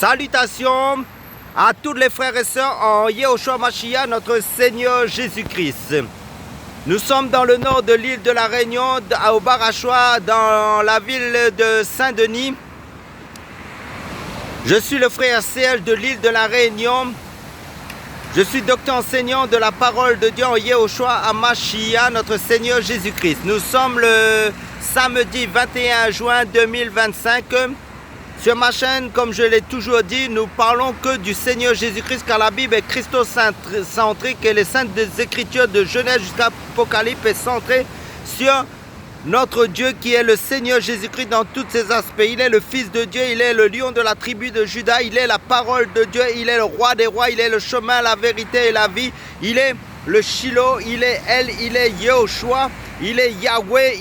Salutations à tous les frères et sœurs en Yehoshua Mashiach, notre Seigneur Jésus-Christ. Nous sommes dans le nord de l'île de la Réunion, au Barachois, dans la ville de Saint-Denis. Je suis le frère Serge de l'île de la Réunion. Je suis docteur enseignant de la parole de Dieu en Yehoshua Mashiach, notre Seigneur Jésus-Christ. Nous sommes le samedi 21 juin 2025. Sur ma chaîne, comme je l'ai toujours dit, nous parlons que du Seigneur Jésus-Christ, car la Bible est christocentrique et les saintes écritures de Genèse jusqu'à Apocalypse est centrée sur notre Dieu qui est le Seigneur Jésus-Christ dans tous ses aspects. Il est le Fils de Dieu, il est le lion de la tribu de Juda, il est la parole de Dieu, il est le roi des rois, il est le chemin, la vérité et la vie. Il est le Shiloh, il est El, il est Yehoshua, il est Yahweh,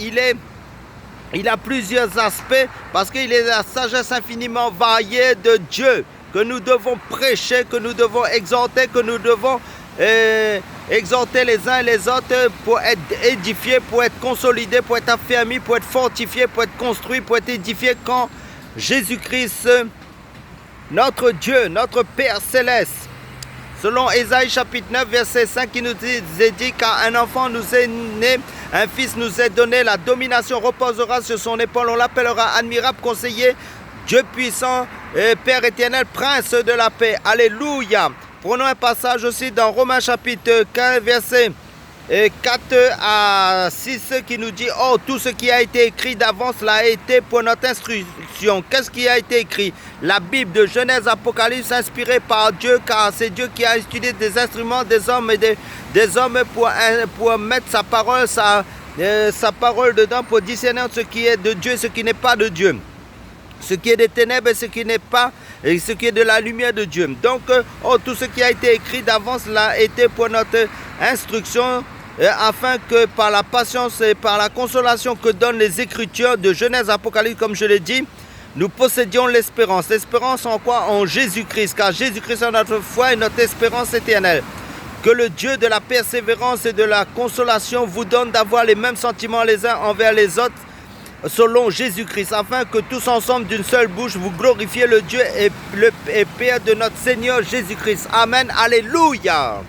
il a plusieurs aspects parce qu'il est la sagesse infiniment variée de Dieu que nous devons prêcher, que nous devons exhorter, que nous devons exhorter les uns et les autres pour être édifiés, pour être consolidés, pour être affermis, pour être fortifiés, pour être construits, pour être édifiés quand Jésus-Christ, notre Dieu, notre Père céleste, selon Ésaïe chapitre 9 verset 5 qui nous est dit car un enfant nous est né, un fils nous est donné, la domination reposera sur son épaule, on l'appellera admirable conseiller, Dieu puissant, Père éternel, prince de la paix. Alléluia. Prenons un passage aussi dans Romains chapitre 15 verset 4 à 6 qui nous dit « Oh, tout ce qui a été écrit d'avance l'a été pour notre instruction. » Qu'est-ce qui a été écrit? La Bible de Genèse, Apocalypse, inspirée par Dieu, car c'est Dieu qui a utilisé des instruments des hommes et des hommes pour mettre sa parole dedans, pour discerner ce qui est de Dieu et ce qui n'est pas de Dieu. Ce qui est des ténèbres et ce qui n'est pas, et ce qui est de la lumière de Dieu. Donc, tout ce qui a été écrit d'avance l'a été pour notre instruction, afin que par la patience et par la consolation que donnent les Écritures de Genèse, Apocalypse, comme je l'ai dit, nous possédions l'espérance. L'espérance en quoi? En Jésus-Christ, car Jésus-Christ est notre foi et notre espérance éternelle. Que le Dieu de la persévérance et de la consolation vous donne d'avoir les mêmes sentiments les uns envers les autres, selon Jésus-Christ, afin que tous ensemble d'une seule bouche vous glorifiez le Dieu et Père de notre Seigneur Jésus-Christ. Amen. Alléluia.